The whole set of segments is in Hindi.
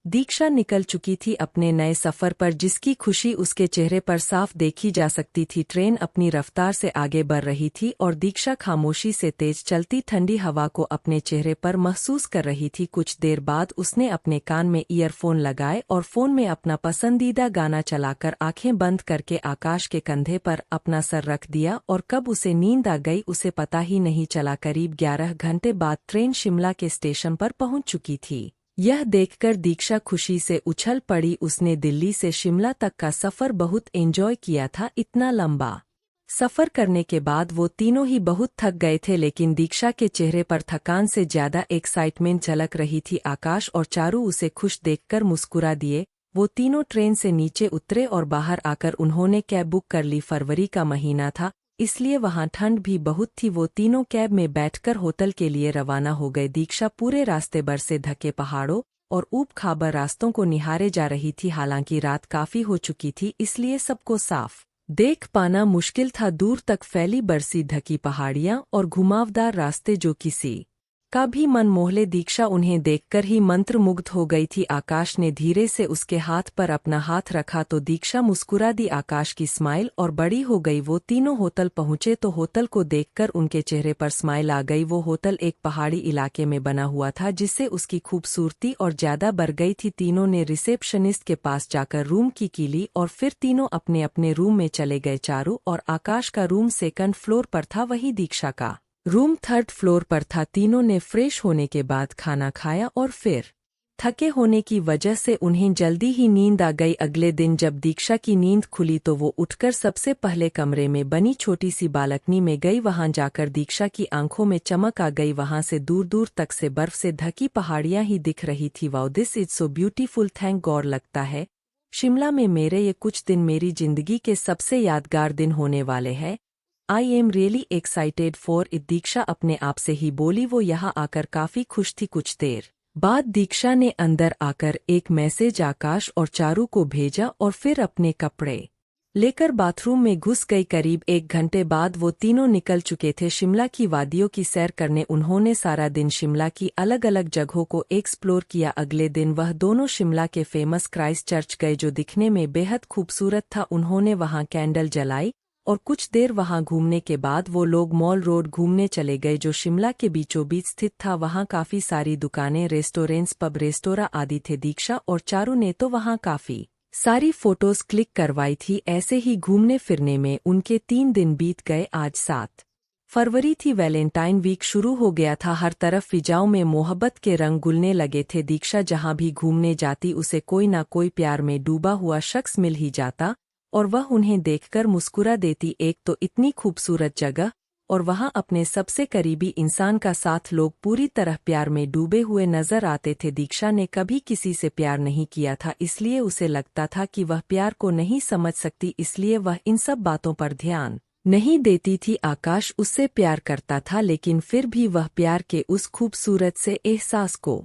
दीक्षा निकल चुकी थी अपने नए सफर पर, जिसकी खुशी उसके चेहरे पर साफ देखी जा सकती थी। ट्रेन अपनी रफ्तार से आगे बढ़ रही थी और दीक्षा खामोशी से तेज चलती ठंडी हवा को अपने चेहरे पर महसूस कर रही थी। कुछ देर बाद उसने अपने कान में ईयरफोन लगाए और फोन में अपना पसंदीदा गाना चलाकर आंखें बंद करके आकाश के कंधे पर अपना सर रख दिया। और कब उसे नींद आ गई उसे पता ही नहीं चला। करीब 11 घंटे बाद ट्रेन शिमला के स्टेशन पर पहुंच चुकी थी। यह देखकर दीक्षा खुशी से उछल पड़ी। उसने दिल्ली से शिमला तक का सफर बहुत एंजॉय किया था। इतना लंबा सफर करने के बाद वो तीनों ही बहुत थक गए थे, लेकिन दीक्षा के चेहरे पर थकान से ज्यादा एक्साइटमेंट झलक रही थी। आकाश और चारू उसे खुश देखकर मुस्कुरा दिए। वो तीनों ट्रेन से नीचे उतरे और बाहर आकर उन्होंने कैब बुक कर ली। फरवरी का महीना था, इसलिए वहां ठंड भी बहुत थी। वो तीनों कैब में बैठकर होटल के लिए रवाना हो गए। दीक्षा पूरे रास्ते बरसे ढके पहाड़ों और ऊब खाबर रास्तों को निहारे जा रही थी। हालांकि रात काफी हो चुकी थी, इसलिए सबको साफ देख पाना मुश्किल था। दूर तक फैली बरसी ढकी पहाड़ियां और घुमावदार रास्ते जो किसी का भी मन मोह ले। दीक्षा उन्हें देखकर ही मंत्रमुग्ध हो गई थी। आकाश ने धीरे से उसके हाथ पर अपना हाथ रखा तो दीक्षा मुस्कुरा दी। आकाश की स्माइल और बड़ी हो गई। वो तीनों होटल पहुंचे तो होटल को देखकर उनके चेहरे पर स्माइल आ गई। वो होटल एक पहाड़ी इलाके में बना हुआ था, जिससे उसकी खूबसूरती और ज्यादा बढ़ गई थी। तीनों ने रिसेप्शनिस्ट के पास जाकर रूम की ली और फिर तीनों अपने अपने रूम में चले गए। चारू और आकाश का रूम सेकंड फ्लोर पर था, वही दीक्षा का रूम थर्ड फ्लोर पर था। तीनों ने फ्रेश होने के बाद खाना खाया और फिर थके होने की वजह से उन्हें जल्दी ही नींद आ गई। अगले दिन जब दीक्षा की नींद खुली तो वो उठकर सबसे पहले कमरे में बनी छोटी सी बालकनी में गई। वहां जाकर दीक्षा की आंखों में चमक आ गई। वहां से दूर दूर तक से बर्फ से ढकी पहाड़ियां ही दिख रही थी। Wow, this is so beautiful, thank God. लगता है शिमला में मेरे ये कुछ दिन मेरी जिंदगी के सबसे यादगार दिन होने वाले हैं। I am really excited for it, Diksha अपने आप से ही बोली। वो यहाँ आकर काफी खुश थी। कुछ देर बाद दीक्षा ने अंदर आकर एक मैसेज आकाश और चारू को भेजा और फिर अपने कपड़े लेकर बाथरूम में घुस गई। करीब 1 घंटे बाद वो तीनों निकल चुके थे शिमला की वादियों की सैर करने। उन्होंने सारा दिन शिमला की अलग अलग जगहों को एक्सप्लोर किया। अगले दिन वह दोनों शिमला के फेमस क्राइस्ट चर्च गए, जो दिखने में बेहद खूबसूरत था। उन्होंने वहां कैंडल जलाई और कुछ देर वहां घूमने के बाद वो लोग मॉल रोड घूमने चले गए, जो शिमला के बीचों बीच स्थित था। वहां काफी सारी दुकानें, रेस्टोरेंट्स, पब, रेस्तोरां आदि थे। दीक्षा और चारू ने तो वहां काफी सारी फोटोज क्लिक करवाई थी। ऐसे ही घूमने फिरने में उनके 3 दिन बीत गए। आज 7 फरवरी थी, वैलेंटाइन वीक शुरू हो गया था। हर तरफ फिजाओं में मोहब्बत के रंग गुलने लगे थे। दीक्षा जहां भी घूमने जाती उसे कोई ना कोई प्यार में डूबा हुआ शख्स मिल ही जाता और वह उन्हें देखकर मुस्कुरा देती। एक तो इतनी खूबसूरत जगह और वहां अपने सबसे करीबी इंसान का साथ, लोग पूरी तरह प्यार में डूबे हुए नजर आते थे। दीक्षा ने कभी किसी से प्यार नहीं किया था, इसलिए उसे लगता था कि वह प्यार को नहीं समझ सकती, इसलिए वह इन सब बातों पर ध्यान नहीं देती थी। आकाश उससे प्यार करता था, लेकिन फिर भी वह प्यार के उस खूबसूरत से एहसास को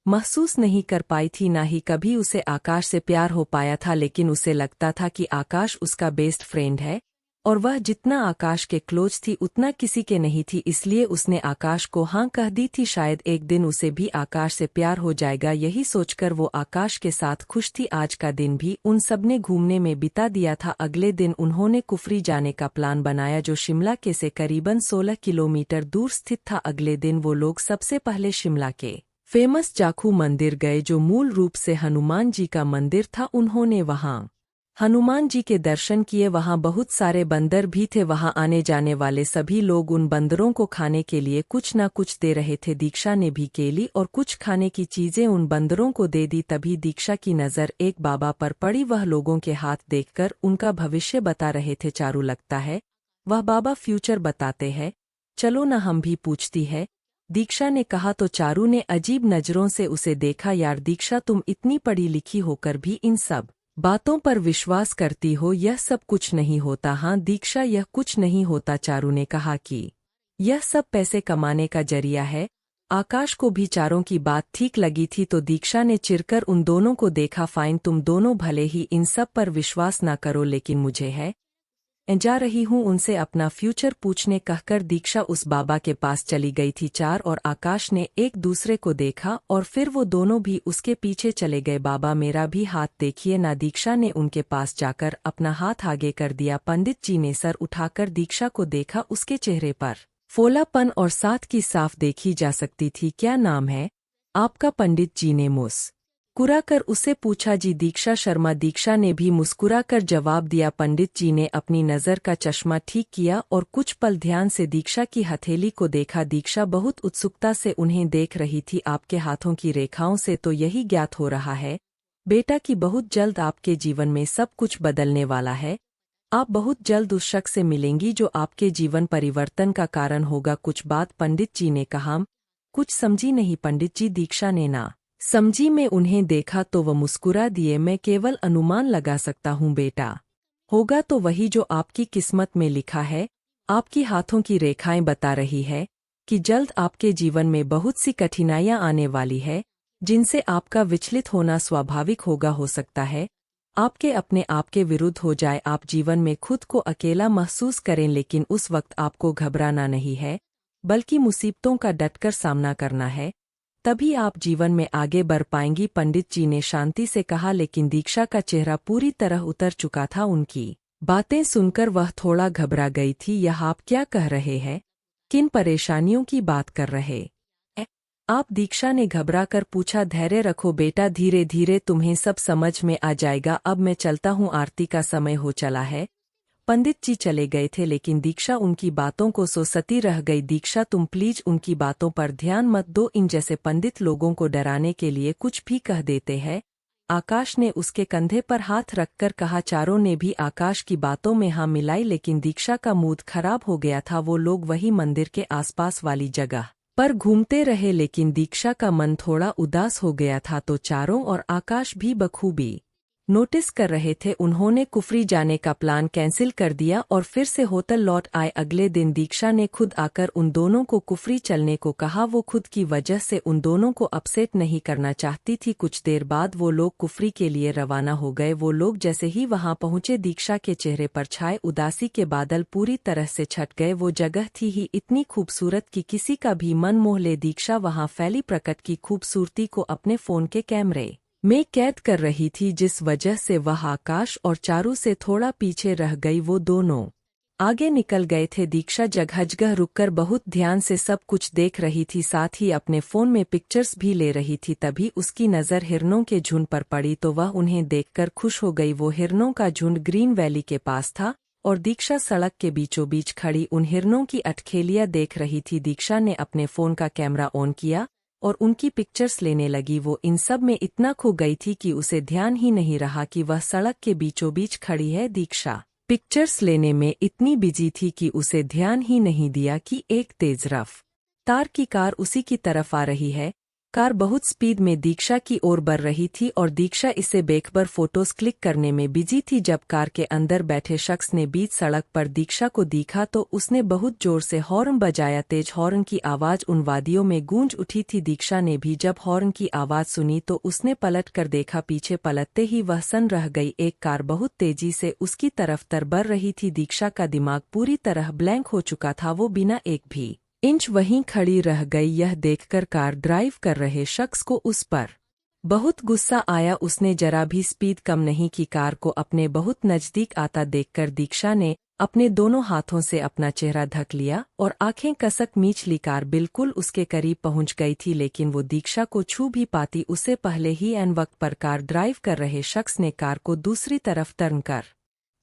महसूस नहीं कर पाई थी। ना ही कभी उसे आकाश से प्यार हो पाया था, लेकिन उसे लगता था कि आकाश उसका बेस्ट फ्रेंड है और वह जितना आकाश के क्लोज थी उतना किसी के नहीं थी। इसलिए उसने आकाश को हाँ कह दी थी। शायद एक दिन उसे भी आकाश से प्यार हो जाएगा, यही सोचकर वो आकाश के साथ खुश थी। आज का दिन भी उन सबने घूमने में बिता दिया था। अगले दिन उन्होंने कुफरी जाने का प्लान बनाया, जो शिमला के से करीबन 16 किलोमीटर दूर स्थित था। अगले दिन वो लोग सबसे पहले शिमला के फेमस जाखू मंदिर गए, जो मूल रूप से हनुमान जी का मंदिर था। उन्होंने वहां हनुमान जी के दर्शन किए। वहां बहुत सारे बंदर भी थे। वहां आने जाने वाले सभी लोग उन बंदरों को खाने के लिए कुछ न कुछ दे रहे थे। दीक्षा ने भी केली और कुछ खाने की चीजें उन बंदरों को दे दी। तभी दीक्षा की नजर एक बाबा पर पड़ी। वह लोगों के हाथ देखकर उनका भविष्य बता रहे थे। चारू, लगता है वह बाबा फ्यूचर बताते हैं, चलो न हम भी पूछती है, दीक्षा ने कहा। तो चारू ने अजीब नजरों से उसे देखा। यार दीक्षा, तुम इतनी पढ़ी लिखी होकर भी इन सब बातों पर विश्वास करती हो, यह सब कुछ नहीं होता। हाँ दीक्षा, यह कुछ नहीं होता। चारू ने कहा कि यह सब पैसे कमाने का जरिया है। आकाश को भी चारों की बात ठीक लगी थी, तो दीक्षा ने चिढ़कर उन दोनों को देखा। फाइन, तुम दोनों भले ही इन सब पर विश्वास ना करो, लेकिन मुझे है। जा रही हूँ उनसे अपना फ्यूचर पूछने कहकर दीक्षा उस बाबा के पास चली गई थी। चार और आकाश ने एक दूसरे को देखा और फिर वो दोनों भी उसके पीछे चले गए। बाबा मेरा भी हाथ देखिए ना। दीक्षा ने उनके पास जाकर अपना हाथ आगे कर दिया। पंडित जी ने सर उठाकर दीक्षा को देखा। उसके चेहरे पर फोलापन और साथ की साफ देखी जा सकती थी। क्या नाम है आपका? पंडित जी ने मुस्कुराकर उसे पूछा। जी दीक्षा शर्मा। दीक्षा ने भी मुस्कुराकर जवाब दिया। पंडित जी ने अपनी नज़र का चश्मा ठीक किया और कुछ पल ध्यान से दीक्षा की हथेली को देखा। दीक्षा बहुत उत्सुकता से उन्हें देख रही थी। आपके हाथों की रेखाओं से तो यही ज्ञात हो रहा है बेटा कि बहुत जल्द आपके जीवन में सब कुछ बदलने वाला है। आप बहुत जल्द उस शख्स से मिलेंगी जो आपके जीवन परिवर्तन का कारण होगा। कुछ बात पंडित जी ने कहा। कुछ समझी नहीं पंडित जी। दीक्षा ने ना समझी। मैं उन्हें देखा तो वह मुस्कुरा दिए। मैं केवल अनुमान लगा सकता हूँ बेटा। होगा तो वही जो आपकी किस्मत में लिखा है। आपकी हाथों की रेखाएं बता रही है कि जल्द आपके जीवन में बहुत सी कठिनाइयां आने वाली है जिनसे आपका विचलित होना स्वाभाविक होगा। हो सकता है आपके अपने आप के विरुद्ध हो जाए। आप जीवन में खुद को अकेला महसूस करें लेकिन उस वक्त आपको घबराना नहीं है बल्कि मुसीबतों का डटकर सामना करना है। तभी आप जीवन में आगे बढ़ पाएंगी। पंडित जी ने शांति से कहा। लेकिन दीक्षा का चेहरा पूरी तरह उतर चुका था। उनकी बातें सुनकर वह थोड़ा घबरा गई थी। यह आप क्या कह रहे हैं? किन परेशानियों की बात कर रहे हैं आप? दीक्षा ने घबरा कर पूछा। धैर्य रखो बेटा, धीरे धीरे तुम्हें सब समझ में आ जाएगा। अब मैं चलता हूँ, आरती का समय हो चला है। पंडित जी चले गए थे लेकिन दीक्षा उनकी बातों को सोचती रह गई। दीक्षा तुम प्लीज उनकी बातों पर ध्यान मत दो। इन जैसे पंडित लोगों को डराने के लिए कुछ भी कह देते हैं। आकाश ने उसके कंधे पर हाथ रखकर कहा। चारों ने भी आकाश की बातों में हाँ मिलाई लेकिन दीक्षा का मूड खराब हो गया था। वो लोग वही मंदिर के आसपास वाली जगह पर घूमते रहे लेकिन दीक्षा का मन थोड़ा उदास हो गया था। तो चारों और आकाश भी बखूबी नोटिस कर रहे थे। उन्होंने कुफरी जाने का प्लान कैंसिल कर दिया और फिर से होटल लौट आए। अगले दिन दीक्षा ने खुद आकर उन दोनों को कुफरी चलने को कहा। वो खुद की वजह से उन दोनों को अपसेट नहीं करना चाहती थी। कुछ देर बाद वो लोग कुफरी के लिए रवाना हो गए। वो लोग जैसे ही वहां पहुंचे दीक्षा के चेहरे पर छाए उदासी के बादल पूरी तरह से छट गए। वो जगह थी ही इतनी खूबसूरत कि किसी का भी मन मोह ले। दीक्षा वहां फैली प्रकृति की खूबसूरती को अपने फोन के कैमरे में कैद कर रही थी जिस वजह से वह आकाश और चारू से थोड़ा पीछे रह गई। वो दोनों आगे निकल गए थे। दीक्षा जगह रुककर बहुत ध्यान से सब कुछ देख रही थी, साथ ही अपने फोन में पिक्चर्स भी ले रही थी। तभी उसकी नज़र हिरणों के झुंड पर पड़ी तो वह उन्हें देखकर खुश हो गई। वो हिरणों का झुंड ग्रीन वैली के पास था और दीक्षा सड़क के बीचों बीच खड़ी उन हिरणों की अटखेलियां देख रही थी। दीक्षा ने अपने फोन का कैमरा ऑन किया और उनकी पिक्चर्स लेने लगी। वो इन सब में इतना खो गई थी कि उसे ध्यान ही नहीं रहा कि वह सड़क के बीचों बीच खड़ी है। दीक्षा पिक्चर्स लेने में इतनी बिजी थी कि उसे ध्यान ही नहीं दिया कि एक तेज रफ्तार की कार उसी की तरफ आ रही है। कार बहुत स्पीड में दीक्षा की ओर बढ़ रही थी और दीक्षा इसे बेखबर फोटोज क्लिक करने में बिजी थी। जब कार के अंदर बैठे शख्स ने बीच सड़क पर दीक्षा को देखा तो उसने बहुत जोर से हॉर्न बजाया। तेज हॉर्न की आवाज उन वादियों में गूंज उठी थी। दीक्षा ने भी जब हॉर्न की आवाज सुनी तो उसने पलट कर देखा। पीछे पलटते ही वह सन रह गई। एक कार बहुत तेजी से उसकी तरफ बढ़ रही थी। दीक्षा का दिमाग पूरी तरह ब्लैंक हो चुका था। वो बिना एक भी इंच वहीं खड़ी रह गई। यह देखकर कार ड्राइव कर रहे शख्स को उस पर बहुत गुस्सा आया। उसने जरा भी स्पीड कम नहीं की। कार को अपने बहुत नजदीक आता देखकर दीक्षा ने अपने दोनों हाथों से अपना चेहरा ढक लिया और आंखें कसक मींच ली। कार बिल्कुल उसके करीब पहुंच गई थी लेकिन वो दीक्षा को छू भी पाती उससे पहले ही एन वक्त पर कार ड्राइव कर रहे शख्स ने कार को दूसरी तरफ टर्न कर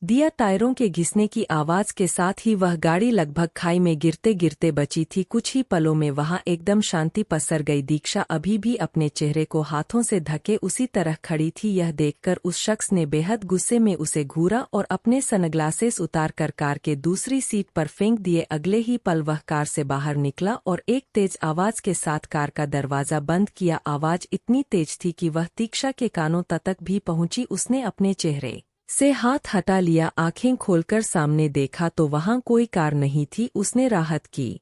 दिया। टायरों के घिसने की आवाज के साथ ही वह गाड़ी लगभग खाई में गिरते गिरते बची थी। कुछ ही पलों में वहां एकदम शांति पसर गई। दीक्षा अभी भी अपने चेहरे को हाथों से ढके उसी तरह खड़ी थी। यह देखकर उस शख्स ने बेहद गुस्से में उसे घूरा और अपने सनग्लासेस उतार कर कार के दूसरी सीट पर फेंक दिए। अगले ही पल वह कार से बाहर निकला और एक तेज आवाज के साथ कार का दरवाजा बंद किया। आवाज इतनी तेज थी कि वह दीक्षा के कानों तक भी पहुंची। उसने अपने चेहरे से हाथ हटा लिया। आंखें खोलकर सामने देखा तो वहां कोई कार नहीं थी। उसने राहत की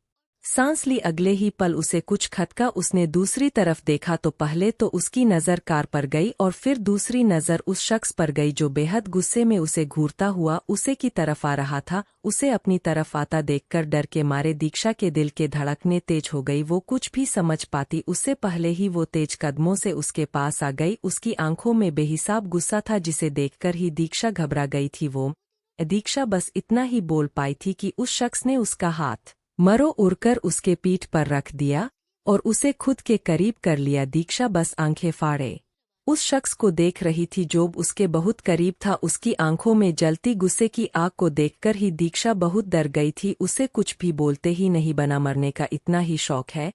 सांस ली। अगले ही पल उसे कुछ खटका। उसने दूसरी तरफ देखा तो पहले तो उसकी नज़र कार पर गई और फिर दूसरी नज़र उस शख्स पर गई जो बेहद गुस्से में उसे घूरता हुआ उसे की तरफ आ रहा था। उसे अपनी तरफ आता देखकर डर के मारे दीक्षा के दिल के धड़कने तेज हो गई। वो कुछ भी समझ पाती उससे पहले ही वो तेज कदमों से उसके पास आ गई। उसकी आंखों में बेहिसाब गुस्सा था जिसे देखकर ही दीक्षा घबरा गई थी। वो दीक्षा बस इतना ही बोल पाई थी कि उस शख्स ने उसका हाथ मरो उड़कर उसके पीठ पर रख दिया और उसे खुद के करीब कर लिया। दीक्षा बस आंखें फाड़े उस शख्स को देख रही थी जो उसके बहुत करीब था। उसकी आंखों में जलती गुस्से की आग को देखकर ही दीक्षा बहुत डर गई थी। उसे कुछ भी बोलते ही नहीं बना। मरने का इतना ही शौक है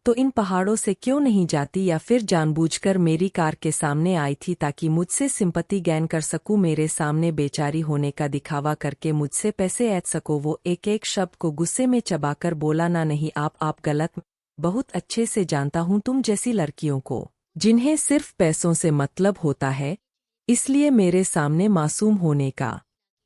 तो इन पहाड़ों से क्यों नहीं जाती, या फिर जानबूझकर मेरी कार के सामने आई थी ताकि मुझसे सिंपैथी गेन कर सकूं, मेरे सामने बेचारी होने का दिखावा करके मुझसे पैसे ऐंठ सको। वो एक एक शब्द को गुस्से में चबाकर बोला, ना नहीं आप गलत। बहुत अच्छे से जानता हूं तुम जैसी लड़कियों को जिन्हें सिर्फ पैसों से मतलब होता है, इसलिए मेरे सामने मासूम होने का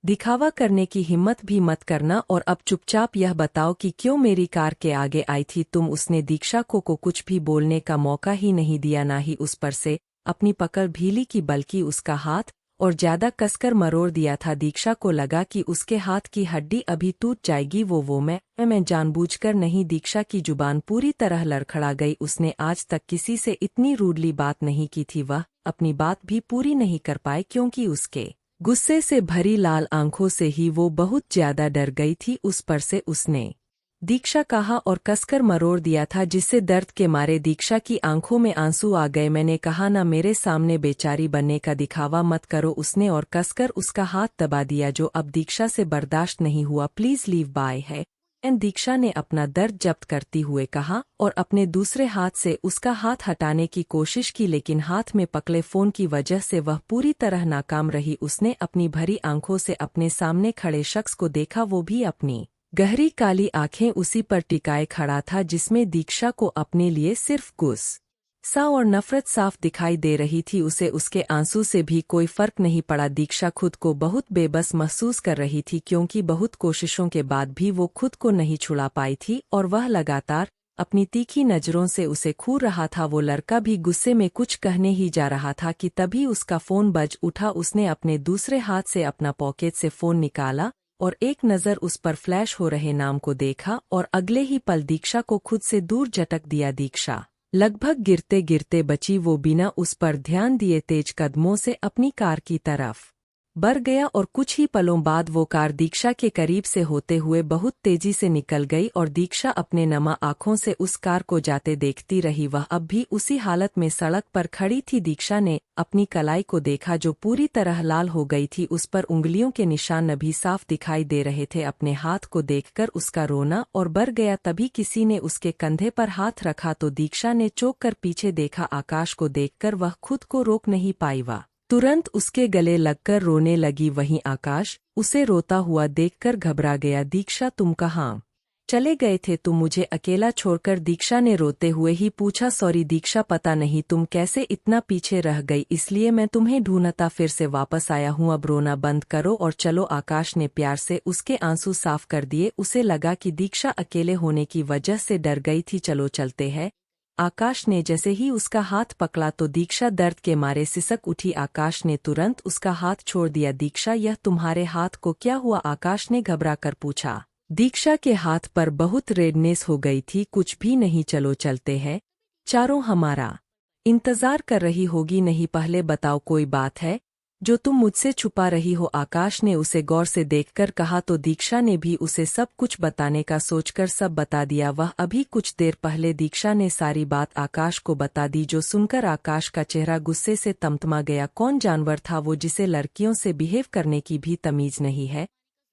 दिखावा करने की हिम्मत भी मत करना। और अब चुपचाप यह बताओ कि क्यों मेरी कार के आगे आई थी तुम। उसने दीक्षा को कुछ भी बोलने का मौका ही नहीं दिया, ना ही उस पर से अपनी पकड़ भीली की बल्कि उसका हाथ और ज्यादा कसकर मरोड़ दिया था। दीक्षा को लगा कि उसके हाथ की हड्डी अभी टूट जाएगी। वो मैं जानबूझकर नहीं। दीक्षा की जुबान पूरी तरह लड़खड़ा गई। उसने आज तक किसी से इतनी रूडली बात नहीं की थी। वह अपनी बात भी पूरी नहीं कर पाए क्योंकि उसके गुस्से से भरी लाल आंखों से ही वो बहुत ज्यादा डर गई थी। उस पर से उसने दीक्षा कहा और कसकर मरोड़ दिया था, जिससे दर्द के मारे दीक्षा की आंखों में आंसू आ गए। मैंने कहा ना मेरे सामने बेचारी बनने का दिखावा मत करो। उसने और कसकर उसका हाथ दबा दिया जो अब दीक्षा से बर्दाश्त नहीं हुआ। प्लीज लीव बाय है एंड दीक्षा ने अपना दर्द जब्त करती हुए कहा और अपने दूसरे हाथ से उसका हाथ हटाने की कोशिश की, लेकिन हाथ में पकड़े फोन की वजह से वह पूरी तरह नाकाम रही। उसने अपनी भरी आंखों से अपने सामने खड़े शख्स को देखा, वो भी अपनी गहरी काली आंखें उसी पर टिकाए खड़ा था, जिसमें दीक्षा को अपने लिए सिर्फ गुस्सा और नफरत साफ दिखाई दे रही थी। उसे उसके आंसू से भी कोई फर्क नहीं पड़ा। दीक्षा खुद को बहुत बेबस महसूस कर रही थी क्योंकि बहुत कोशिशों के बाद भी वो खुद को नहीं छुड़ा पाई थी और वह लगातार अपनी तीखी नजरों से उसे घूर रहा था। वो लड़का भी गुस्से में कुछ कहने ही जा रहा था कि तभी उसका फोन बज उठा। उसने अपने दूसरे हाथ से अपना पॉकेट से फोन निकाला और एक नज़र उस पर फ्लैश हो रहे नाम को देखा और अगले ही पल दीक्षा को खुद से दूर झटक दिया। दीक्षा लगभग गिरते गिरते बची। वो बिना उस पर ध्यान दिए तेज कदमों से अपनी कार की तरफ बढ़ गया और कुछ ही पलों बाद वो कार दीक्षा के करीब से होते हुए बहुत तेजी से निकल गई और दीक्षा अपने नमा आंखों से उस कार को जाते देखती रही। वह अब भी उसी हालत में सड़क पर खड़ी थी। दीक्षा ने अपनी कलाई को देखा जो पूरी तरह लाल हो गई थी। उस पर उंगलियों के निशान अभी साफ दिखाई दे रहे थे। अपने हाथ को देखकर उसका रोना और बढ़ गया। तभी किसी ने उसके कंधे पर हाथ रखा तो दीक्षा ने चौंक कर पीछे देखा। आकाश को देखकर वह खुद को रोक नहीं पाई। वह तुरंत उसके गले लगकर रोने लगी। वहीं आकाश उसे रोता हुआ देखकर घबरा गया। दीक्षा तुम कहाँ चले गए थे, तुम मुझे अकेला छोड़कर? दीक्षा ने रोते हुए ही पूछा। सॉरी दीक्षा, पता नहीं तुम कैसे इतना पीछे रह गई, इसलिए मैं तुम्हें ढूंढता फिर से वापस आया हूँ। अब रोना बंद करो और चलो। आकाश ने प्यार से उसके आंसू साफ कर दिए। उसे लगा कि दीक्षा अकेले होने की वजह से डर गई थी। चलो चलते हैं। आकाश ने जैसे ही उसका हाथ पकड़ा तो दीक्षा दर्द के मारे सिसक उठी। आकाश ने तुरंत उसका हाथ छोड़ दिया। दीक्षा, यह तुम्हारे हाथ को क्या हुआ? आकाश ने घबरा कर पूछा। दीक्षा के हाथ पर बहुत रेडनेस हो गई थी। कुछ भी नहीं, चलो चलते हैं। चारों हमारा इंतजार कर रही होगी। नहीं, पहले बताओ कोई बात है जो तुम मुझसे छुपा रही हो? आकाश ने उसे गौर से देखकर कहा तो दीक्षा ने भी उसे सब कुछ बताने का सोचकर सब बता दिया। वह अभी कुछ देर पहले दीक्षा ने सारी बात आकाश को बता दी, जो सुनकर आकाश का चेहरा गुस्से से तमतमा गया। कौन जानवर था वो जिसे लड़कियों से बिहेव करने की भी तमीज नहीं है?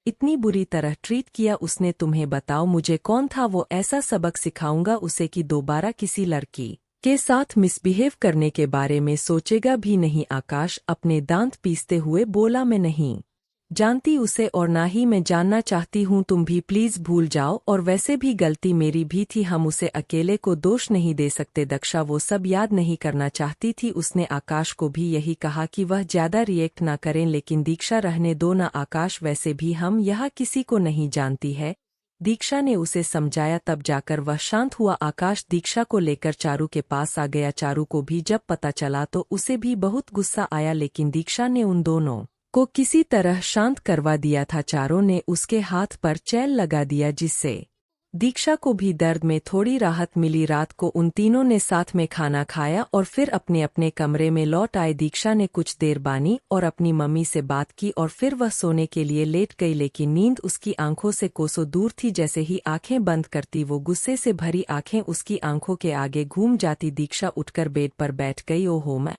इतनी बुरी तरह ट्रीट किया उसने तुम्हें? बताओ मुझे कौन था वो? ऐसा सबक सिखाऊंगा उसे कि दोबारा किसी लड़की के साथ मिसबिहेव करने के बारे में सोचेगा भी नहीं। आकाश अपने दांत पीसते हुए बोला। मैं नहीं जानती उसे और ना ही मैं जानना चाहती हूँ। तुम भी प्लीज भूल जाओ, और वैसे भी गलती मेरी भी थी। हम उसे अकेले को दोष नहीं दे सकते। दक्षा वो सब याद नहीं करना चाहती थी। उसने आकाश को भी यही कहा कि वह ज्यादा रिएक्ट ना करें, लेकिन दीक्षा रहने दो ना आकाश, वैसे भी हम यहाँ किसी को नहीं जानती है। दीक्षा ने उसे समझाया, तब जाकर वह शांत हुआ। आकाश दीक्षा को लेकर चारू के पास आ गया। चारू को भी जब पता चला तो उसे भी बहुत गुस्सा आया, लेकिन दीक्षा ने उन दोनों को किसी तरह शांत करवा दिया था। चारू ने उसके हाथ पर चैन लगा दिया, जिससे दीक्षा को भी दर्द में थोड़ी राहत मिली। रात को उन तीनों ने साथ में खाना खाया और फिर अपने अपने कमरे में लौट आए। दीक्षा ने कुछ देर बानी और अपनी मम्मी से बात की और फिर वह सोने के लिए लेट गई, लेकिन नींद उसकी आंखों से कोसों दूर थी। जैसे ही आंखें बंद करती, वो गुस्से से भरी आंखें उसकी आंखों के आगे घूम जाती। दीक्षा उठकर बेड पर बैठ गई। ओहो, मैं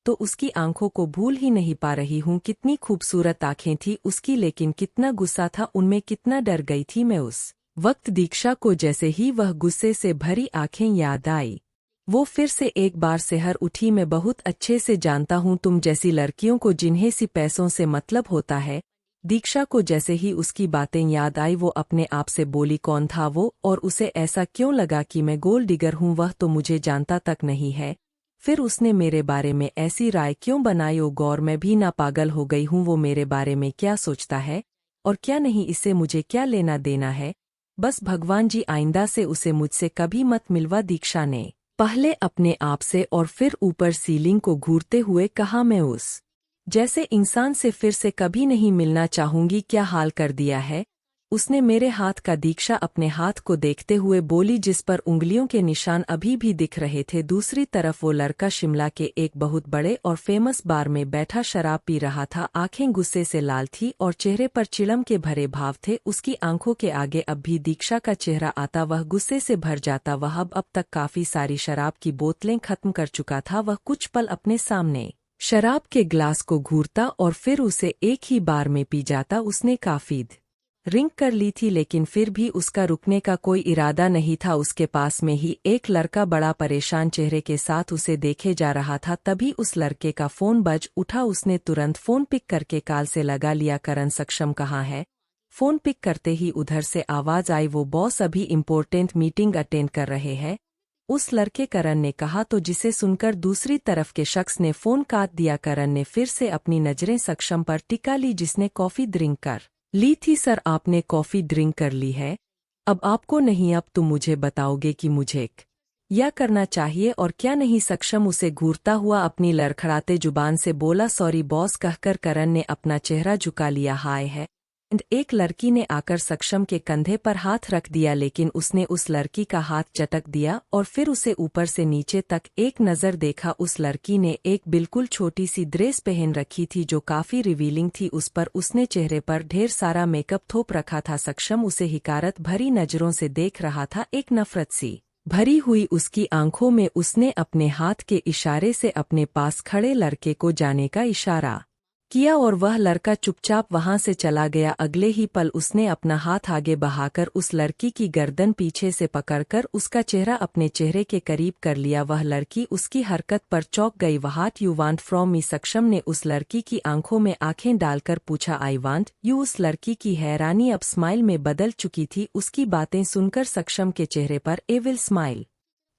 तो उसकी आंखों को भूल ही नहीं पा रही हूँ। कितनी खूबसूरत आंखें थी उसकी, लेकिन कितना गुस्सा था उनमें, कितना डर गई थी मैं उस वक्त। दीक्षा को जैसे ही वह गुस्से से भरी आंखें याद आई, वो फिर से एक बार सिहर उठी। मैं बहुत अच्छे से जानता हूँ तुम जैसी लड़कियों को, जिन्हें सी पैसों से मतलब होता है। दीक्षा को जैसे ही उसकी बातें याद आई, वो अपने आप से बोली, कौन था वो और उसे ऐसा क्यों लगा कि मैं गोल्ड डिगर हूँ? वह तो मुझे जानता तक नहीं है, फिर उसने मेरे बारे में ऐसी राय क्यों बनाई? ओ गौर, मैं भी ना पागल हो गई हूँ? वो मेरे बारे में क्या सोचता है और क्या नहीं, इससे मुझे क्या लेना देना है? बस भगवान जी आइंदा से उसे मुझसे कभी मत मिलवा। दीक्षा ने पहले अपने आप से और फिर ऊपर सीलिंग को घूरते हुए कहा, मैं उस जैसे इंसान से फिर से कभी नहीं मिलना चाहूंगी। क्या हाल कर दिया है उसने मेरे हाथ का? दीक्षा अपने हाथ को देखते हुए बोली, जिस पर उंगलियों के निशान अभी भी दिख रहे थे। दूसरी तरफ वो लड़का शिमला के एक बहुत बड़े और फेमस बार में बैठा शराब पी रहा था। आंखें गुस्से से लाल थी और चेहरे पर चिढ़म के भरे भाव थे। उसकी आंखों के आगे अब भी दीक्षा का चेहरा आता, वह गुस्से से भर जाता। वह अब तक काफी सारी शराब की बोतलें खत्म कर चुका था। वह कुछ पल अपने सामने शराब के ग्लास को घूरता और फिर उसे एक ही बार में पी जाता। उसने काफी ड्रिंक कर ली थी, लेकिन फिर भी उसका रुकने का कोई इरादा नहीं था। उसके पास में ही एक लड़का बड़ा परेशान चेहरे के साथ उसे देखे जा रहा था। तभी उस लड़के का फोन बज उठा। उसने तुरंत फोन पिक करके कॉल से लगा लिया। करण, सक्षम कहाँ है? फोन पिक करते ही उधर से आवाज आई, वो बॉस अभी इम्पोर्टेंट मीटिंग अटेंड कर रहे हैं। उस लड़के करण ने कहा, तो जिसे सुनकर दूसरी तरफ के शख्स ने फोन काट दिया। करण ने फिर से अपनी नजरें सक्षम पर टिका ली, जिसने कॉफी ड्रिंक कर ली थी। सर, आपने कॉफी ड्रिंक कर ली है? अब आपको नहीं, अब तुम मुझे बताओगे कि मुझे क्या करना चाहिए और क्या नहीं? सक्षम उसे घूरता हुआ अपनी लड़खड़ाते जुबान से बोला, सॉरी बॉस कहकर करण ने अपना चेहरा झुका लिया। हाय है। एक लड़की ने आकर सक्षम के कंधे पर हाथ रख दिया, लेकिन उसने उस लड़की का हाथ चटक दिया और फिर उसे ऊपर से नीचे तक एक नज़र देखा। उस लड़की ने एक बिल्कुल छोटी सी ड्रेस पहन रखी थी जो काफी रिवीलिंग थी। उस पर उसने चेहरे पर ढेर सारा मेकअप थोप रखा था। सक्षम उसे हिकारत भरी नजरों से देख रहा था। एक नफरत सी भरी हुई उसकी आंखों में उसने अपने हाथ के इशारे से अपने पास खड़े लड़के को जाने का इशारा किया और वह लड़का चुपचाप वहां से चला गया। अगले ही पल उसने अपना हाथ आगे बढ़ाकर उस लड़की की गर्दन पीछे से पकड़कर उसका चेहरा अपने चेहरे के करीब कर लिया। वह लड़की उसकी हरकत पर चौंक गई। What you want from me? सक्षम ने उस लड़की की आंखों में आंखें डालकर पूछा। I want you. उस लड़की की हैरानी अब स्माइल में बदल चुकी थी। उसकी बातें सुनकर सक्षम के चेहरे पर एविल स्माइल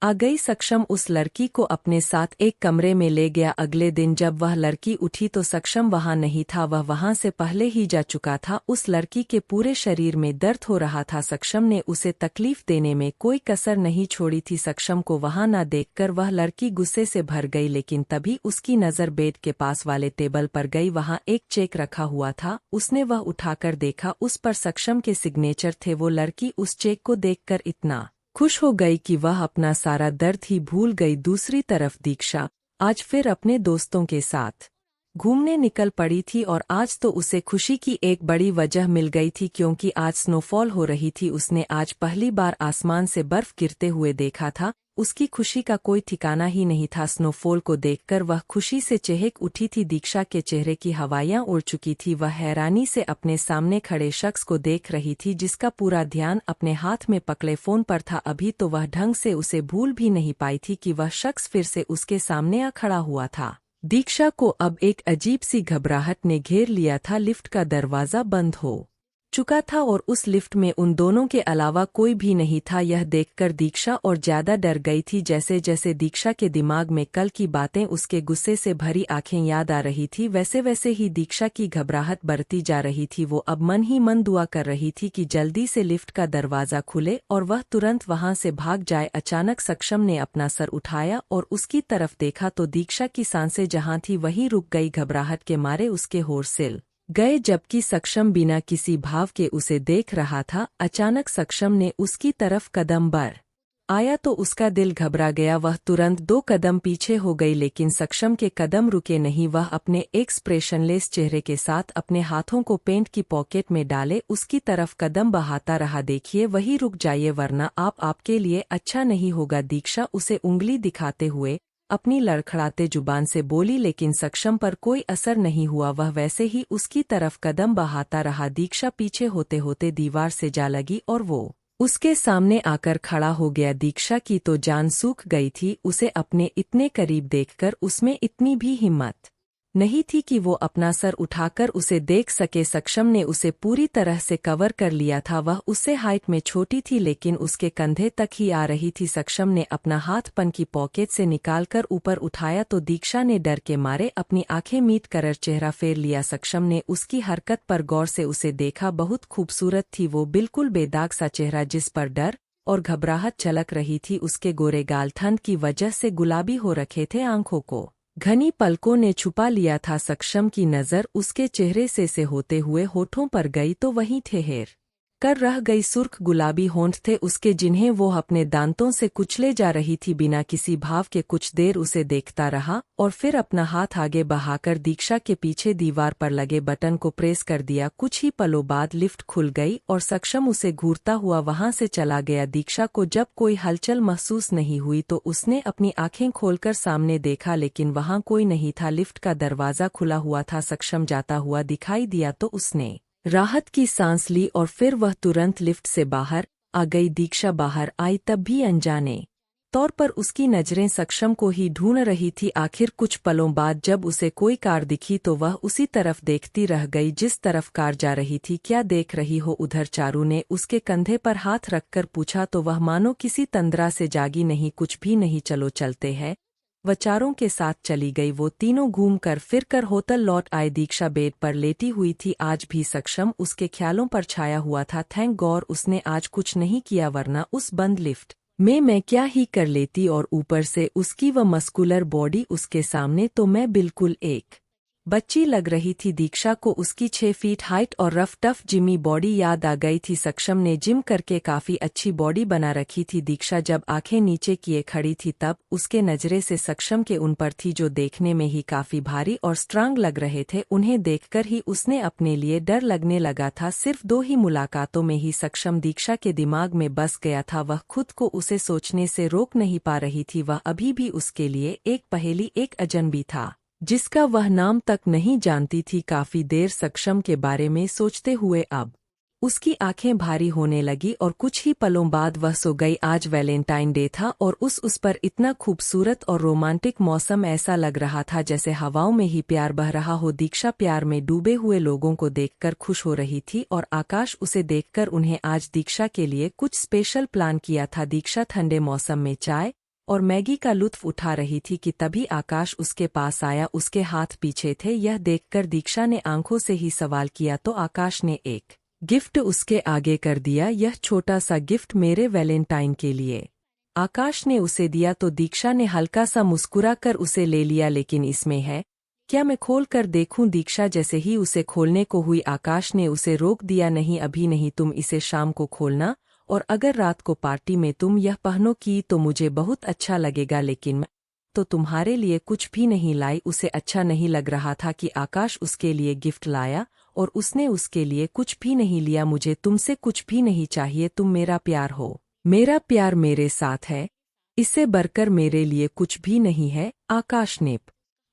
आ गई। सक्षम उस लड़की को अपने साथ एक कमरे में ले गया। अगले दिन जब वह लड़की उठी तो सक्षम वहां नहीं था, वह वहां से पहले ही जा चुका था। उस लड़की के पूरे शरीर में दर्द हो रहा था। सक्षम ने उसे तकलीफ देने में कोई कसर नहीं छोड़ी थी। सक्षम को वहां न देखकर वह लड़की गुस्से से भर गई, लेकिन तभी उसकी नज़र बेड के पास वाले टेबल पर गई। वहां एक चेक रखा हुआ था। उसने वह उठाकर देखा, उस पर सक्षम के सिग्नेचर थे। वो लड़की उस चेक को देखकर इतना खुश हो गई कि वह अपना सारा दर्द ही भूल गई। दूसरी तरफ दीक्षा आज फिर अपने दोस्तों के साथ घूमने निकल पड़ी थी और आज तो उसे खुशी की एक बड़ी वजह मिल गई थी, क्योंकि आज स्नोफॉल हो रही थी। उसने आज पहली बार आसमान से बर्फ गिरते हुए देखा था। उसकी खुशी का कोई ठिकाना ही नहीं था। स्नोफॉल को देखकर वह खुशी से चहक उठी थी। दीक्षा के चेहरे की हवाइयां उड़ चुकी थी। वह हैरानी से अपने सामने खड़े शख्स को देख रही थी, जिसका पूरा ध्यान अपने हाथ में पकड़े फोन पर था। अभी तो वह ढंग से उसे भूल भी नहीं पाई थी कि वह शख्स फिर से उसके सामने आ खड़ा हुआ था। दीक्षा को अब एक अजीब सी घबराहट ने घेर लिया था। लिफ्ट का दरवाजा बंद हो चुका था और उस लिफ्ट में उन दोनों के अलावा कोई भी नहीं था। यह देखकर दीक्षा और ज्यादा डर गई थी। जैसे जैसे दीक्षा के दिमाग में कल की बातें उसके गुस्से से भरी आंखें याद आ रही थी, वैसे वैसे ही दीक्षा की घबराहट बढ़ती जा रही थी। वो अब मन ही मन दुआ कर रही थी कि जल्दी से लिफ्ट का दरवाजा खुले और वह तुरंत वहां से भाग जाए। अचानक सक्षम ने अपना सर उठाया और उसकी तरफ देखा तो दीक्षा की सांसें जहां थी वहीं रुक गई। घबराहट के मारे उसके होठ सिल गए, जबकि सक्षम बिना किसी भाव के उसे देख रहा था। अचानक सक्षम ने उसकी तरफ कदम बढ़ आया तो उसका दिल घबरा गया। वह तुरंत 2 कदम पीछे हो गई, लेकिन सक्षम के कदम रुके नहीं। वह अपने एक्सप्रेशनलेस चेहरे के साथ अपने हाथों को पेंट की पॉकेट में डाले उसकी तरफ कदम बढ़ाता रहा। देखिए, वही रुक जाइए वरना आपके लिए अच्छा नहीं होगा। दीक्षा उसे उंगली दिखाते हुए अपनी लड़खड़ाते जुबान से बोली, लेकिन सक्षम पर कोई असर नहीं हुआ। वह वैसे ही उसकी तरफ कदम बढ़ाता रहा। दीक्षा पीछे होते होते दीवार से जा लगी और वो उसके सामने आकर खड़ा हो गया। दीक्षा की तो जान सूख गई थी। उसे अपने इतने करीब देखकर उसमें इतनी भी हिम्मत नहीं थी कि वो अपना सर उठाकर उसे देख सके। सक्षम ने उसे पूरी तरह से कवर कर लिया था। वह उससे हाइट में छोटी थी, लेकिन उसके कंधे तक ही आ रही थी। सक्षम ने अपना हाथ पन की पॉकेट से निकालकर ऊपर उठाया तो दीक्षा ने डर के मारे अपनी आंखें मीट कर चेहरा फेर लिया। सक्षम ने उसकी हरकत पर गौर से उसे देखा। बहुत खूबसूरत थी वो, बिल्कुल बेदाग सा चेहरा जिस पर डर और घबराहट झलक रही थी। उसके गोरे गाल ठंड की वजह से गुलाबी हो रखे थे। आंखों को घनी पलकों ने छुपा लिया था। सक्षम की नज़र उसके चेहरे से होते हुए होठों पर गई तो वहीं ठहर कर रह गई। सुर्ख गुलाबी होंठ थे उसके, जिन्हें वो अपने दांतों से कुचले जा रही थी। बिना किसी भाव के कुछ देर उसे देखता रहा और फिर अपना हाथ आगे बढ़ाकर दीक्षा के पीछे दीवार पर लगे बटन को प्रेस कर दिया। कुछ ही पलों बाद लिफ्ट खुल गई और सक्षम उसे घूरता हुआ वहां से चला गया। दीक्षा को जब कोई हलचल महसूस नहीं हुई तो उसने अपनी आंखें खोलकर सामने देखा, लेकिन वहां कोई नहीं था। लिफ्ट का दरवाजा खुला हुआ था। सक्षम जाता हुआ दिखाई दिया तो उसने राहत की सांस ली और फिर वह तुरंत लिफ्ट से बाहर आ गई। दीक्षा बाहर आई तब भी अनजाने तौर पर उसकी नजरें सक्षम को ही ढूंढ रही थी। आखिर कुछ पलों बाद जब उसे कोई कार दिखी तो वह उसी तरफ देखती रह गई जिस तरफ कार जा रही थी। क्या देख रही हो उधर? चारू ने उसके कंधे पर हाथ रखकर पूछा तो वह मानो किसी तंद्रा से जागी, नहीं कुछ भी नहीं, चलो चलते हैं। वचारों के साथ चली गई। वो तीनों घूमकर फिरकर होटल लौट आए। दीक्षा बेड पर लेटी हुई थी। आज भी सक्षम उसके ख्यालों पर छाया हुआ था। थैंक गॉड उसने आज कुछ नहीं किया, वरना उस बंद लिफ्ट में मैं क्या ही कर लेती। और ऊपर से उसकी वह मस्कुलर बॉडी उसके सामने, तो मैं बिल्कुल एक बच्ची लग रही थी। दीक्षा को उसकी 6 फीट हाइट और रफ टफ जिमी बॉडी याद आ गई थी। सक्षम ने जिम करके काफी अच्छी बॉडी बना रखी थी। दीक्षा जब आंखें नीचे किए खड़ी थी तब उसके नजरे से सक्षम के उन पर थी, जो देखने में ही काफी भारी और स्ट्रांग लग रहे थे। उन्हें देखकर ही उसने अपने लिए डर लगने लगा था। सिर्फ 2 ही मुलाकातों में ही सक्षम दीक्षा के दिमाग में बस गया था। वह खुद को उसे सोचने से रोक नहीं पा रही थी। वह अभी भी उसके लिए एक पहेली, एक अजनबी था जिसका वह नाम तक नहीं जानती थी। काफी देर सक्षम के बारे में सोचते हुए अब उसकी आंखें भारी होने लगी और कुछ ही पलों बाद वह सो गई। आज वैलेंटाइन डे था और उस पर इतना खूबसूरत और रोमांटिक मौसम, ऐसा लग रहा था जैसे हवाओं में ही प्यार बह रहा हो। दीक्षा प्यार में डूबे हुए लोगों को देखकर खुश हो रही थी और आकाश उसे देखकर उन्हें आज दीक्षा के लिए कुछ स्पेशल प्लान किया था। दीक्षा ठंडे मौसम में चाय और मैगी का लुत्फ उठा रही थी कि तभी आकाश उसके पास आया। उसके हाथ पीछे थे। यह देखकर दीक्षा ने आंखों से ही सवाल किया तो आकाश ने एक गिफ्ट उसके आगे कर दिया। यह छोटा सा गिफ्ट मेरे वैलेंटाइन के लिए। आकाश ने उसे दिया तो दीक्षा ने हल्का सा मुस्कुरा कर उसे ले लिया। लेकिन इसमें है क्या, मैं खोल कर देखूं? दीक्षा जैसे ही उसे खोलने को हुई आकाश ने उसे रोक दिया। नहीं अभी नहीं, तुम इसे शाम को खोलना, और अगर रात को पार्टी में तुम यह पहनो की तो मुझे बहुत अच्छा लगेगा। लेकिन मैं तो तुम्हारे लिए कुछ भी नहीं लाई। उसे अच्छा नहीं लग रहा था कि आकाश उसके लिए गिफ्ट लाया और उसने उसके लिए कुछ भी नहीं लिया। मुझे तुमसे कुछ भी नहीं चाहिए, तुम मेरा प्यार हो। मेरा प्यार मेरे साथ है, इससे बढ़कर मेरे लिए कुछ भी नहीं है, आकाश ने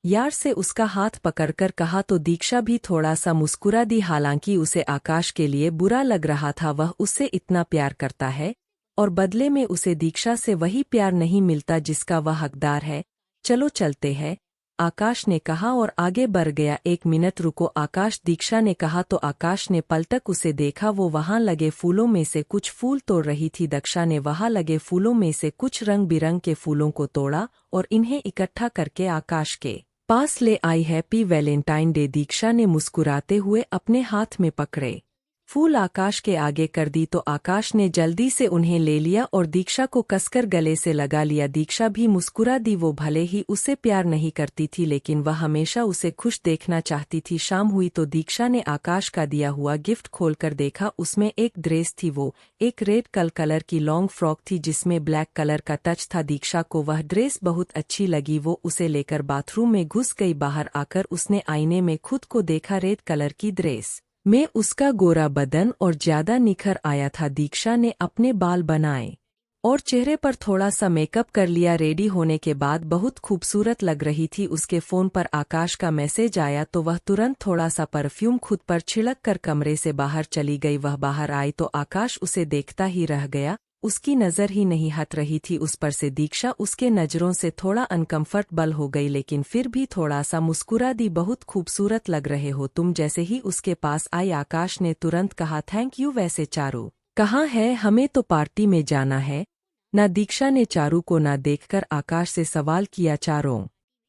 यार से उसका हाथ पकड़कर कहा तो दीक्षा भी थोड़ा सा मुस्कुरा दी। हालांकि उसे आकाश के लिए बुरा लग रहा था। वह उससे इतना प्यार करता है और बदले में उसे दीक्षा से वही प्यार नहीं मिलता जिसका वह हकदार है। चलो चलते हैं। आकाश ने कहा और आगे बढ़ गया। 1 मिनट रुको आकाश, दीक्षा ने कहा तो आकाश ने पलटक उसे देखा। वो वहां लगे फूलों में से कुछ फूल तोड़ रही थी। दक्षा ने वहां लगे फूलों में से कुछ रंग बिरंग के फूलों को तोड़ा और इन्हें इकट्ठा करके आकाश के पास ले आई। हैप्पी वैलेंटाइन डे, दीक्षा ने मुस्कुराते हुए अपने हाथ में पकड़े फूल आकाश के आगे कर दी तो आकाश ने जल्दी से उन्हें ले लिया और दीक्षा को कसकर गले से लगा लिया। दीक्षा भी मुस्कुरा दी। वो भले ही उसे प्यार नहीं करती थी लेकिन वह हमेशा उसे खुश देखना चाहती थी। शाम हुई तो दीक्षा ने आकाश का दिया हुआ गिफ्ट खोलकर देखा। उसमें एक ड्रेस थी। वो एक रेड कलर की लॉन्ग फ्रॉक थी जिसमें ब्लैक कलर का टच था। दीक्षा को वह ड्रेस बहुत अच्छी लगी। वो उसे लेकर बाथरूम में घुस गई। बाहर आकर उसने आईने में खुद को देखा। रेड कलर की ड्रेस में उसका गोरा बदन और ज्यादा निखर आया था। दीक्षा ने अपने बाल बनाए और चेहरे पर थोड़ा सा मेकअप कर लिया। रेडी होने के बाद बहुत खूबसूरत लग रही थी। उसके फोन पर आकाश का मैसेज आया तो वह तुरंत थोड़ा सा परफ्यूम खुद पर छिड़क कर कमरे से बाहर चली गई। वह बाहर आई तो आकाश उसे देखता ही रह गया। उसकी नज़र ही नहीं हट रही थी उस पर से। दीक्षा उसके नज़रों से थोड़ा अनकंफर्टेबल हो गई लेकिन फिर भी थोड़ा सा मुस्कुरा दी। बहुत खूबसूरत लग रहे हो तुम। जैसे ही उसके पास आई आकाश ने तुरंत कहा थैंक यू। वैसे चारू कहाँ है? हमें तो पार्टी में जाना है ना। दीक्षा ने चारू को ना देखकर आकाश से सवाल किया। चारों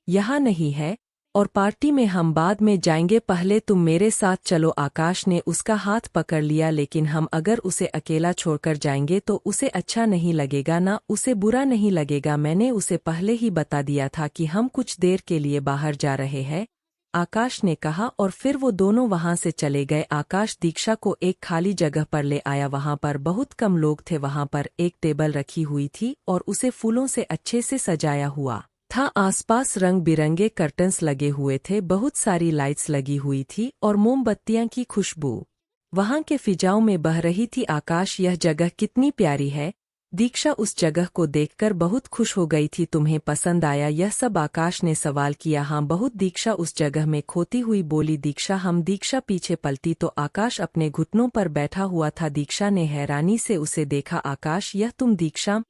यहाँ नहीं है और पार्टी में हम बाद में जाएंगे, पहले तुम मेरे साथ चलो। आकाश ने उसका हाथ पकड़ लिया लेकिन हम अगर उसे अकेला छोड़कर जाएंगे तो उसे अच्छा नहीं लगेगा ना, उसे बुरा नहीं लगेगा। मैंने उसे पहले ही बता दिया था कि हम कुछ देर के लिए बाहर जा रहे हैं, आकाश ने कहा और फिर वो दोनों वहां से चले गए। आकाश दीक्षा को एक खाली जगह पर ले आया। वहां पर बहुत कम लोग थे। वहां पर एक टेबल रखी हुई थी और उसे फूलों से अच्छे से सजाया हुआ था। आसपास रंग बिरंगे कर्टन्स लगे हुए थे। बहुत सारी लाइट्स लगी हुई थी और मोमबत्तियां की खुशबू वहां के फिजाओं में बह रही थी। आकाश, यह जगह कितनी प्यारी है। दीक्षा उस जगह को देखकर बहुत खुश हो गई थी। तुम्हें पसंद आया यह सब? आकाश ने सवाल किया। हाँ बहुत। दीक्षा उस जगह में खोती हुई बोली। दीक्षा हम। दीक्षा पीछे पलटी तो आकाश अपने घुटनों पर बैठा हुआ था। दीक्षा ने हैरानी से उसे देखा। आकाश, यह तुम? दीक्षा,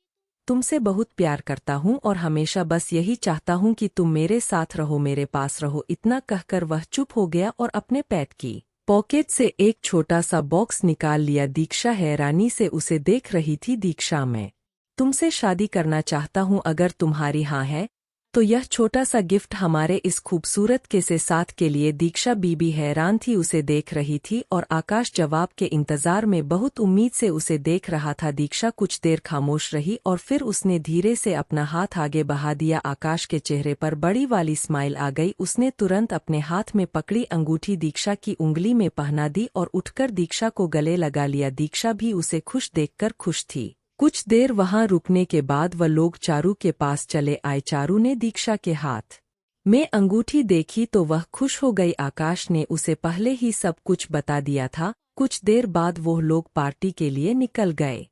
तुमसे बहुत प्यार करता हूँ और हमेशा बस यही चाहता हूँ कि तुम मेरे साथ रहो, मेरे पास रहो। इतना कहकर वह चुप हो गया और अपने पैट की पॉकेट से एक छोटा सा बॉक्स निकाल लिया। दीक्षा हैरानी से उसे देख रही थी। दीक्षा, मैं तुमसे शादी करना चाहता हूँ, अगर तुम्हारी हाँ है तो यह छोटा सा गिफ्ट हमारे इस खूबसूरत के साथ के लिए। दीक्षा बीबी हैरान थी, उसे देख रही थी और आकाश जवाब के इंतजार में बहुत उम्मीद से उसे देख रहा था। दीक्षा कुछ देर खामोश रही और फिर उसने धीरे से अपना हाथ आगे बढ़ा दिया। आकाश के चेहरे पर बड़ी वाली स्माइल आ गई। उसने तुरंत अपने हाथ में पकड़ी अंगूठी दीक्षा की उंगली में पहना दी और उठकर दीक्षा को गले लगा लिया। दीक्षा भी उसे खुश देखकर खुश थी। कुछ देर वहां रुकने के बाद वह लोग चारू के पास चले आए। चारू ने दीक्षा के हाथ में अंगूठी देखी तो वह खुश हो गई। आकाश ने उसे पहले ही सब कुछ बता दिया था। कुछ देर बाद वो लोग पार्टी के लिए निकल गए।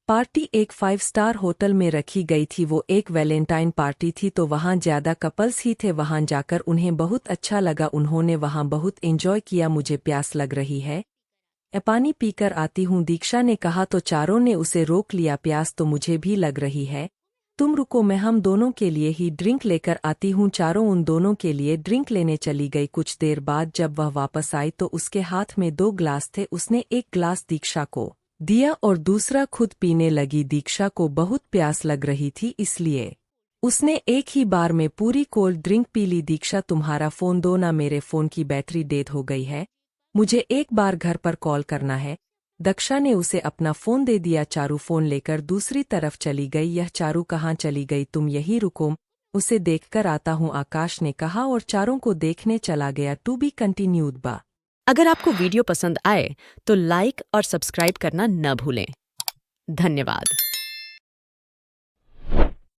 पार्टी एक 5 स्टार होटल में रखी गई थी। वो एक वैलेंटाइन पार्टी थी तो वहां ज्यादा कपल्स ही थे। वहां जाकर उन्हें बहुत अच्छा लगा। उन्होंने वहां बहुत एंजॉय किया। मुझे प्यास लग रही है, पानी पीकर आती हूँ, दीक्षा ने कहा तो चारों ने उसे रोक लिया। प्यास तो मुझे भी लग रही है, तुम रुको, मैं हम दोनों के लिए ही ड्रिंक लेकर आती हूँ। चारों उन दोनों के लिए ड्रिंक लेने चली गई। कुछ देर बाद जब वह वापस आई तो उसके हाथ में 2 ग्लास थे। उसने एक ग्लास दीक्षा को दिया और दूसरा खुद पीने लगी। दीक्षा को बहुत प्यास लग रही थी इसलिए उसने एक ही बार में पूरी कोल्ड ड्रिंक पी ली। दीक्षा, तुम्हारा फ़ोन दो ना, मेरे फ़ोन की बैटरी डेड हो गई है, मुझे एक बार घर पर कॉल करना है। दक्षा ने उसे अपना फ़ोन दे दिया। चारू फ़ोन लेकर दूसरी तरफ चली गई। यह चारू कहाँ चली गई? तुम यहीं रुको, उसे देखकर आता हूँ, आकाश ने कहा और चारों को देखने चला गया। टू बी कंटिन्यूड बा। अगर आपको वीडियो पसंद आए तो लाइक और सब्सक्राइब करना न भूलें। धन्यवाद।